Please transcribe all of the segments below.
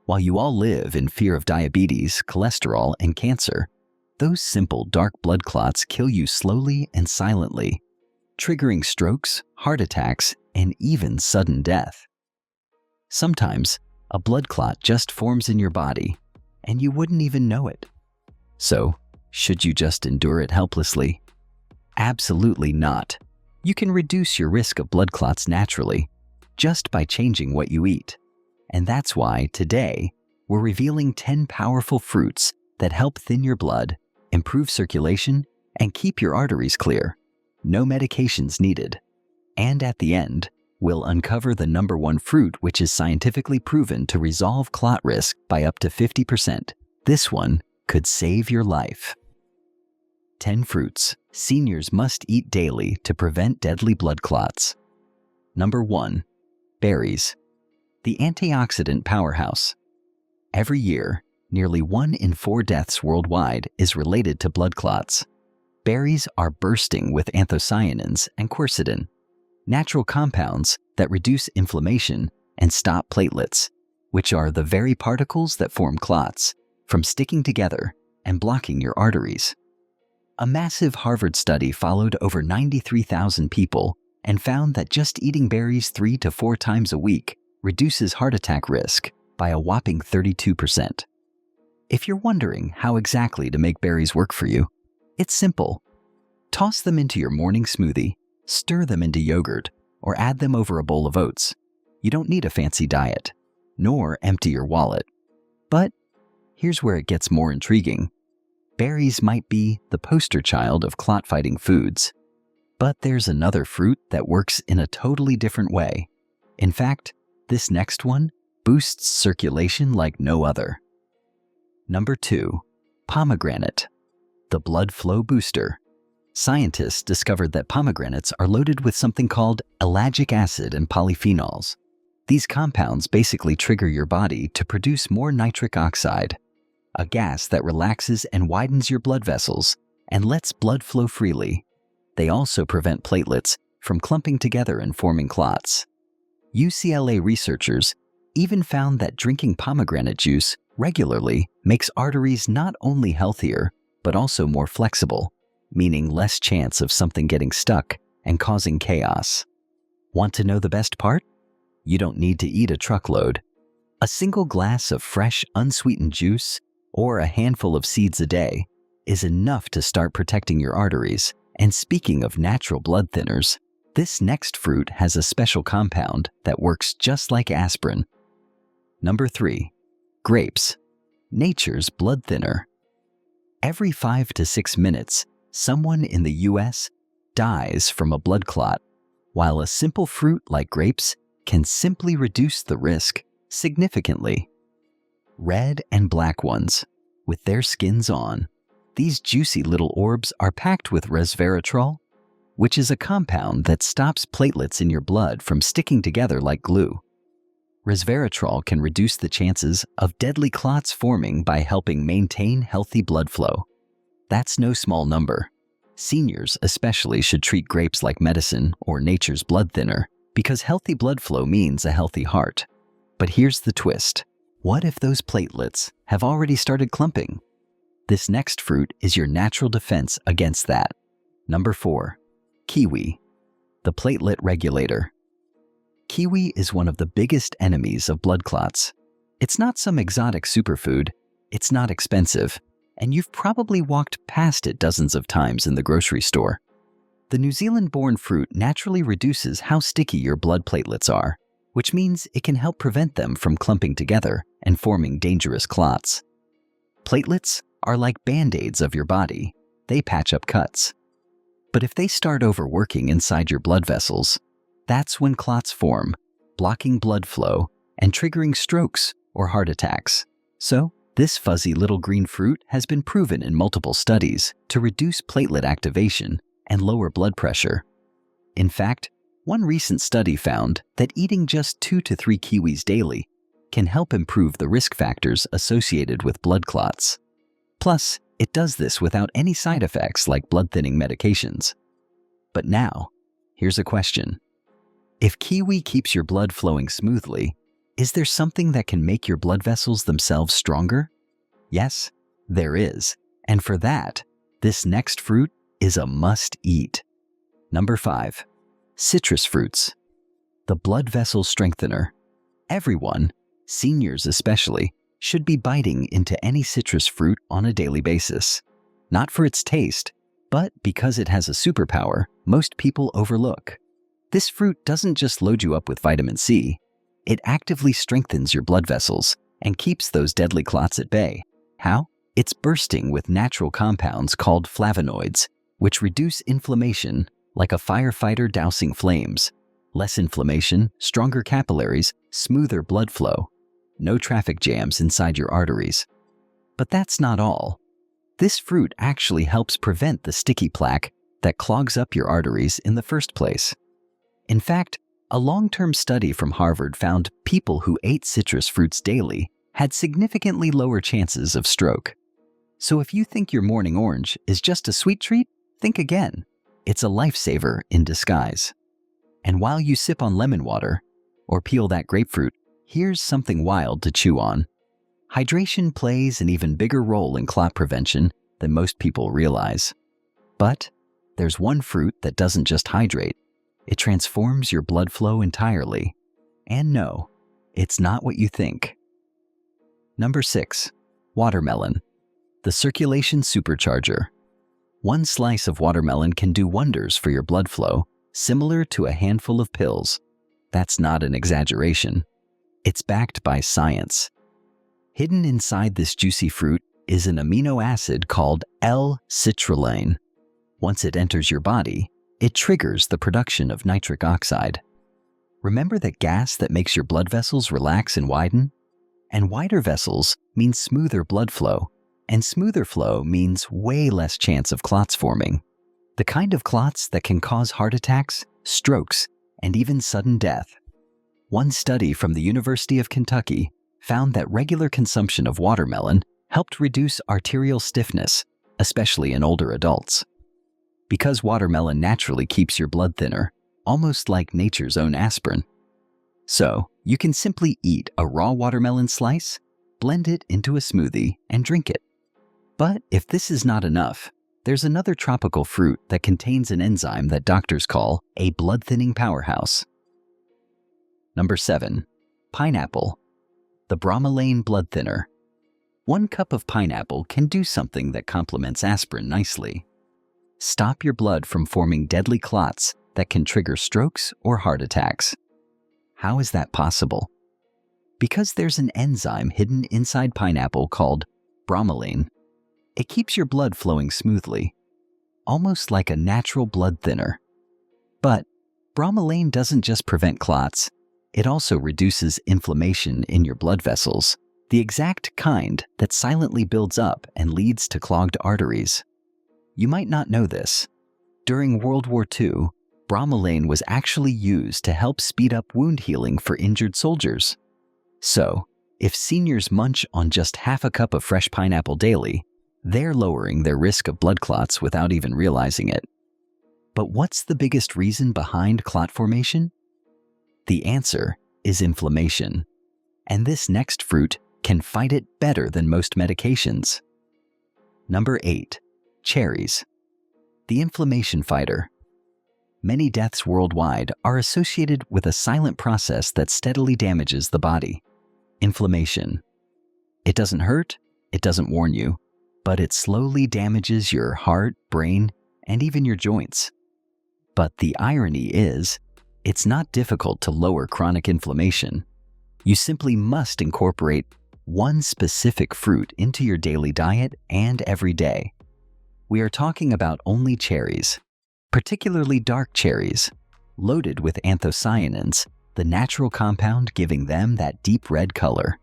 While you all live in fear of diabetes, cholesterol, and cancer, those simple dark blood clots kill you slowly and silently, triggering strokes, heart attacks, and even sudden death. Sometimes, a blood clot just forms in your body, and you wouldn't even know it. So, should you just endure it helplessly? Absolutely not. You can reduce your risk of blood clots naturally, just by changing what you eat. And that's why, today, we're revealing 10 powerful fruits that help thin your blood, improve circulation, and keep your arteries clear. No medications needed. And at the end, we'll uncover the #1 fruit which is scientifically proven to resolve clot risk by up to 50%. This one could save your life. 10 fruits seniors must eat daily to prevent deadly blood clots. Number 1. Berries. The antioxidant powerhouse. Every year, nearly 1 in 4 deaths worldwide is related to blood clots. Berries are bursting with anthocyanins and quercetin, natural compounds that reduce inflammation and stop platelets, which are the very particles that form clots, from sticking together and blocking your arteries. A massive Harvard study followed over 93,000 people and found that just eating berries 3 to 4 times a week reduces heart attack risk by a whopping 32%. If you're wondering how exactly to make berries work for you, it's simple. Toss them into your morning smoothie, stir them into yogurt, or add them over a bowl of oats. You don't need a fancy diet, nor empty your wallet. But here's where it gets more intriguing. Berries might be the poster child of clot-fighting foods, but there's another fruit that works in a totally different way. In fact, this next one boosts circulation like no other. Number 2. Pomegranate. The blood flow booster. Scientists discovered that pomegranates are loaded with something called ellagic acid and polyphenols. These compounds basically trigger your body to produce more nitric oxide, a gas that relaxes and widens your blood vessels and lets blood flow freely. They also prevent platelets from clumping together and forming clots. UCLA researchers even found that drinking pomegranate juice regularly makes arteries not only healthier, but also more flexible, meaning less chance of something getting stuck and causing chaos. Want to know the best part? You don't need to eat a truckload. A single glass of fresh, unsweetened juice or a handful of seeds a day is enough to start protecting your arteries. And speaking of natural blood thinners, this next fruit has a special compound that works just like aspirin. Number 3. Grapes. Nature's blood thinner. Every 5 to 6 minutes, someone in the US dies from a blood clot, while a simple fruit like grapes can simply reduce the risk significantly. Red and black ones, with their skins on. These juicy little orbs are packed with resveratrol, which is a compound that stops platelets in your blood from sticking together like glue. Resveratrol can reduce the chances of deadly clots forming by helping maintain healthy blood flow. That's no small number. Seniors especially should treat grapes like medicine or nature's blood thinner, because healthy blood flow means a healthy heart. But here's the twist. What if those platelets have already started clumping? This next fruit is your natural defense against that. Number 4. Kiwi. The platelet regulator. Kiwi is one of the biggest enemies of blood clots. It's not some exotic superfood, it's not expensive, and you've probably walked past it dozens of times in the grocery store. The New Zealand-born fruit naturally reduces how sticky your blood platelets are, which means it can help prevent them from clumping together and forming dangerous clots. Platelets are like band-aids of your body. They patch up cuts. But if they start overworking inside your blood vessels, that's when clots form, blocking blood flow and triggering strokes or heart attacks. So, this fuzzy little green fruit has been proven in multiple studies to reduce platelet activation and lower blood pressure. In fact, one recent study found that eating just 2 to 3 kiwis daily can help improve the risk factors associated with blood clots. Plus, it does this without any side effects like blood-thinning medications. But now, here's a question. If kiwi keeps your blood flowing smoothly, Is there something that can make your blood vessels themselves stronger? Yes, there is. And for that, this next fruit is a must-eat. Number 5. Citrus fruits. The blood vessel strengthener. Everyone, seniors especially, should be biting into any citrus fruit on a daily basis. Not for its taste, but because it has a superpower most people overlook. This fruit doesn't just load you up with vitamin C, it actively strengthens your blood vessels and keeps those deadly clots at bay. How? It's bursting with natural compounds called flavonoids, which reduce inflammation like a firefighter dousing flames. Less inflammation, stronger capillaries, smoother blood flow. No traffic jams inside your arteries. But that's not all. This fruit actually helps prevent the sticky plaque that clogs up your arteries in the first place. In fact, a long-term study from Harvard found people who ate citrus fruits daily had significantly lower chances of stroke. So if you think your morning orange is just a sweet treat, think again. It's a lifesaver in disguise. And while you sip on lemon water or peel that grapefruit, here's something wild to chew on. Hydration plays an even bigger role in clot prevention than most people realize. But there's one fruit that doesn't just hydrate. It transforms your blood flow entirely. And no, it's not what you think. Number 6. Watermelon. The circulation supercharger. One slice of watermelon can do wonders for your blood flow, similar to a handful of pills. That's not an exaggeration. It's backed by science. Hidden inside this juicy fruit is an amino acid called L-citrulline. Once it enters your body, it triggers the production of nitric oxide. Remember that gas that makes your blood vessels relax and widen? And wider vessels means smoother blood flow, and smoother flow means way less chance of clots forming. The kind of clots that can cause heart attacks, strokes, and even sudden death. One study from the University of Kentucky found that regular consumption of watermelon helped reduce arterial stiffness, especially in older adults. Because watermelon naturally keeps your blood thinner, almost like nature's own aspirin. So, you can simply eat a raw watermelon slice, blend it into a smoothie, and drink it. But if this is not enough, there's another tropical fruit that contains an enzyme that doctors call a blood-thinning powerhouse. Number 7. Pineapple. The bromelain blood thinner. 1 cup of pineapple can do something that complements aspirin nicely. Stop your blood from forming deadly clots that can trigger strokes or heart attacks. How is that possible? Because there's an enzyme hidden inside pineapple called bromelain. It keeps your blood flowing smoothly, almost like a natural blood thinner. But bromelain doesn't just prevent clots, it also reduces inflammation in your blood vessels, the exact kind that silently builds up and leads to clogged arteries. You might not know this. During World War II, bromelain was actually used to help speed up wound healing for injured soldiers. So, if seniors munch on just half a cup of fresh pineapple daily, they're lowering their risk of blood clots without even realizing it. But what's the biggest reason behind clot formation? The answer is inflammation. And this next fruit can fight it better than most medications. Number 8. Cherries. The inflammation fighter. Many deaths worldwide are associated with a silent process that steadily damages the body. Inflammation. It doesn't hurt, it doesn't warn you, but it slowly damages your heart, brain, and even your joints. But the irony is, it's not difficult to lower chronic inflammation. You simply must incorporate one specific fruit into your daily diet and every day. We are talking about only cherries, particularly dark cherries, loaded with anthocyanins, the natural compound giving them that deep red color.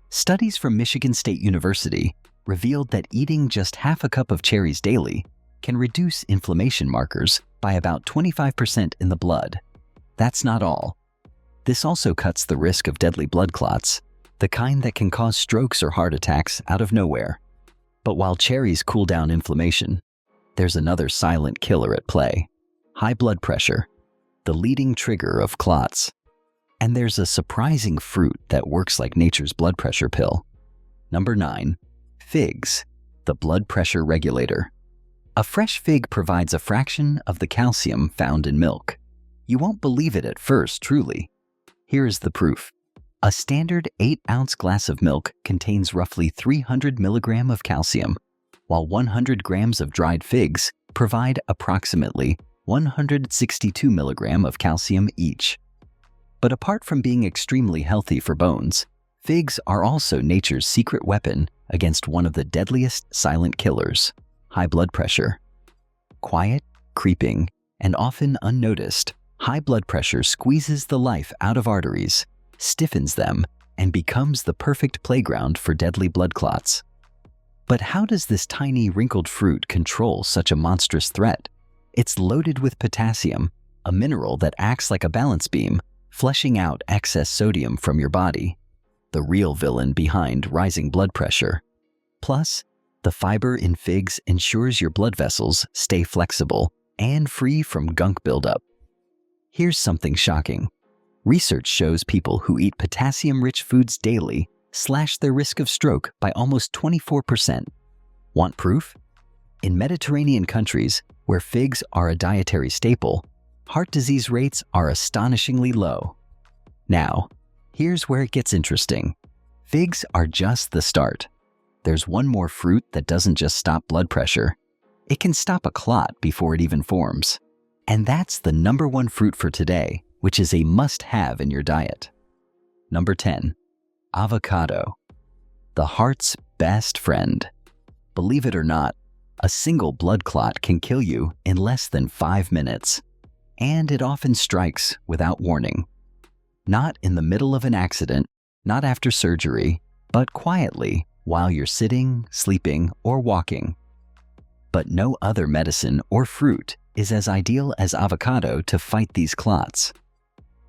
Studies from Michigan State University revealed that eating just half a cup of cherries daily can reduce inflammation markers by about 25% in the blood. That's not all. This also cuts the risk of deadly blood clots, the kind that can cause strokes or heart attacks out of nowhere. But while cherries cool down inflammation, there's another silent killer at play: high blood pressure, the leading trigger of clots. And there's a surprising fruit that works like nature's blood pressure pill. Number 9. Figs, the blood pressure regulator. A fresh fig provides a fraction of the calcium found in milk. You won't believe it at first, truly. Here is the proof. A standard 8-ounce glass of milk contains roughly 300 milligrams of calcium, while 100 grams of dried figs provide approximately 162 milligrams of calcium each. But apart from being extremely healthy for bones, figs are also nature's secret weapon against one of the deadliest silent killers, high blood pressure. Quiet, creeping, and often unnoticed, high blood pressure squeezes the life out of arteries, stiffens them, and becomes the perfect playground for deadly blood clots. But how does this tiny wrinkled fruit control such a monstrous threat? It's loaded with potassium, a mineral that acts like a balance beam, flushing out excess sodium from your body, the real villain behind rising blood pressure. Plus, the fiber in figs ensures your blood vessels stay flexible and free from gunk buildup. Here's something shocking. Research shows people who eat potassium-rich foods daily slash their risk of stroke by almost 24%. Want proof? In Mediterranean countries, where figs are a dietary staple, heart disease rates are astonishingly low. Now, here's where it gets interesting. Figs are just the start. There's one more fruit that doesn't just stop blood pressure. It can stop a clot before it even forms. And that's the number 1 fruit for today, which is a must-have in your diet. Number 10. Avocado, the heart's best friend. Believe it or not, a single blood clot can kill you in less than 5 minutes. And it often strikes without warning. Not in the middle of an accident, not after surgery, but quietly while you're sitting, sleeping, or walking. But no other medicine or fruit is as ideal as avocado to fight these clots.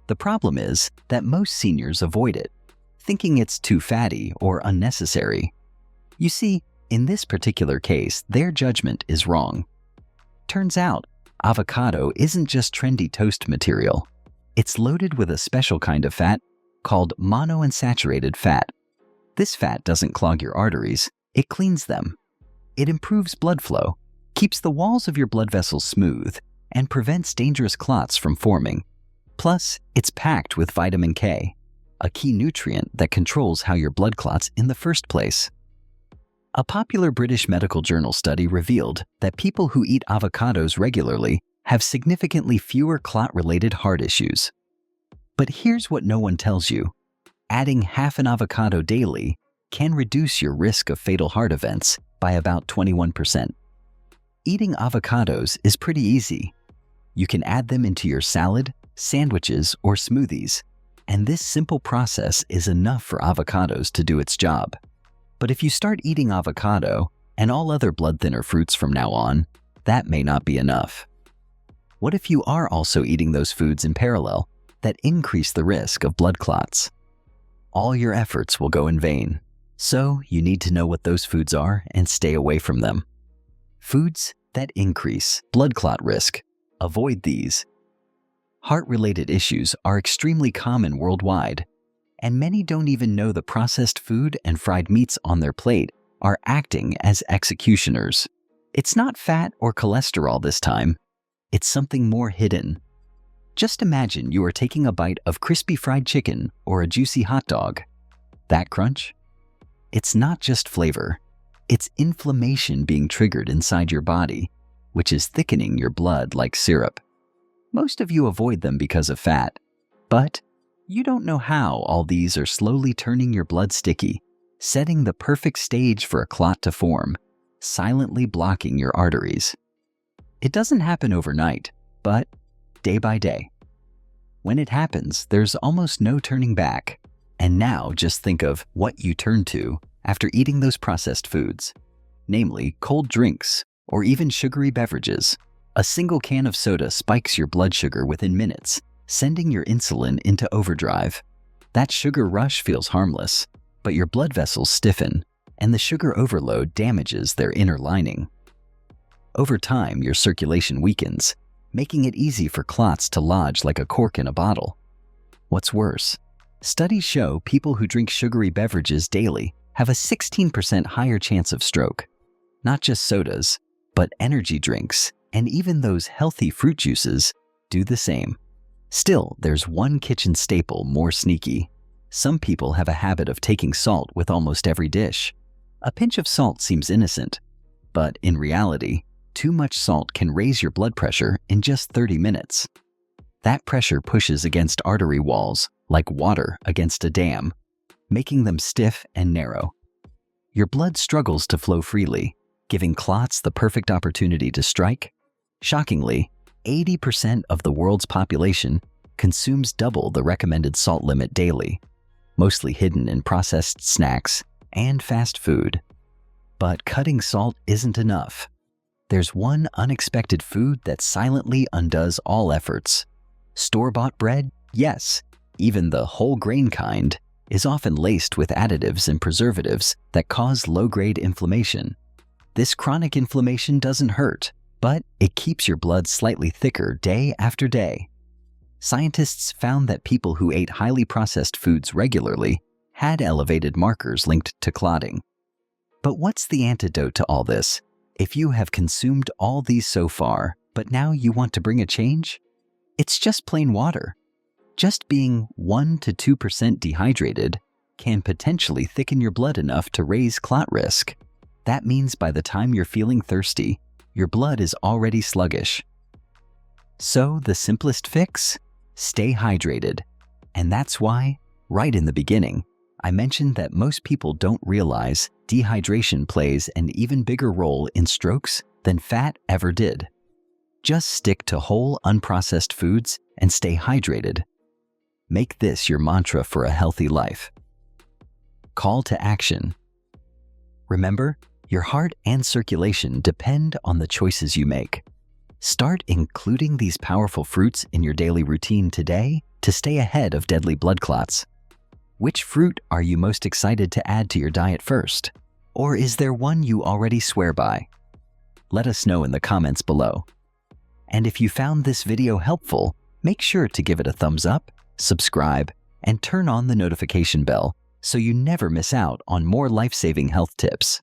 The problem is that most seniors avoid it, thinking it's too fatty or unnecessary. You see, in this particular case, their judgment is wrong. Turns out, avocado isn't just trendy toast material. It's loaded with a special kind of fat called monounsaturated fat. This fat doesn't clog your arteries, it cleans them. It improves blood flow, keeps the walls of your blood vessels smooth, and prevents dangerous clots from forming. Plus, it's packed with vitamin K, a key nutrient that controls how your blood clots in the first place. A popular British medical journal study revealed that people who eat avocados regularly have significantly fewer clot-related heart issues. But here's what no one tells you. Adding half an avocado daily can reduce your risk of fatal heart events by about 21%. Eating avocados is pretty easy. You can add them into your salad, sandwiches, or smoothies, and this simple process is enough for avocados to do its job. But if you start eating avocado and all other blood thinner fruits from now on, that may not be enough. What if you are also eating those foods in parallel that increase the risk of blood clots? All your efforts will go in vain. So you need to know what those foods are and stay away from them. Foods that increase blood clot risk. Avoid these. Heart-related issues are extremely common worldwide, and many don't even know the processed food and fried meats on their plate are acting as executioners. It's not fat or cholesterol this time. It's something more hidden. Just imagine you are taking a bite of crispy fried chicken or a juicy hot dog. That crunch? It's not just flavor. It's inflammation being triggered inside your body, which is thickening your blood like syrup. Most of you avoid them because of fat, but you don't know how all these are slowly turning your blood sticky, setting the perfect stage for a clot to form, silently blocking your arteries. It doesn't happen overnight, but day by day. When it happens, there's almost no turning back. And now just think of what you turn to after eating those processed foods, namely cold drinks or even sugary beverages. A single can of soda spikes your blood sugar within minutes, sending your insulin into overdrive. That sugar rush feels harmless, but your blood vessels stiffen, and the sugar overload damages their inner lining. Over time, your circulation weakens, making it easy for clots to lodge like a cork in a bottle. What's worse, studies show people who drink sugary beverages daily have a 16% higher chance of stroke. Not just sodas, but energy drinks and even those healthy fruit juices do the same. Still, there's one kitchen staple more sneaky. Some people have a habit of taking salt with almost every dish. A pinch of salt seems innocent, but in reality, too much salt can raise your blood pressure in just 30 minutes. That pressure pushes against artery walls like water against a dam, making them stiff and narrow. Your blood struggles to flow freely, giving clots the perfect opportunity to strike. Shockingly, 80% of the world's population consumes double the recommended salt limit daily, mostly hidden in processed snacks and fast food. But cutting salt isn't enough. There's one unexpected food that silently undoes all efforts. Store-bought bread, yes, even the whole grain kind, is often laced with additives and preservatives that cause low-grade inflammation. This chronic inflammation doesn't hurt, but it keeps your blood slightly thicker day after day. Scientists found that people who ate highly processed foods regularly had elevated markers linked to clotting. But what's the antidote to all this? If you have consumed all these so far, but now you want to bring a change? It's just plain water. Just being 1 to 2% dehydrated can potentially thicken your blood enough to raise clot risk. That means by the time you're feeling thirsty, your blood is already sluggish. So the simplest fix? Stay hydrated. And that's why, right in the beginning, I mentioned that most people don't realize dehydration plays an even bigger role in strokes than fat ever did. Just stick to whole, unprocessed foods and stay hydrated. Make this your mantra for a healthy life. Call to action. Remember, your heart and circulation depend on the choices you make. Start including these powerful fruits in your daily routine today to stay ahead of deadly blood clots. Which fruit are you most excited to add to your diet first? Or is there one you already swear by? Let us know in the comments below. And if you found this video helpful, make sure to give it a thumbs up, subscribe, and turn on the notification bell so you never miss out on more life-saving health tips.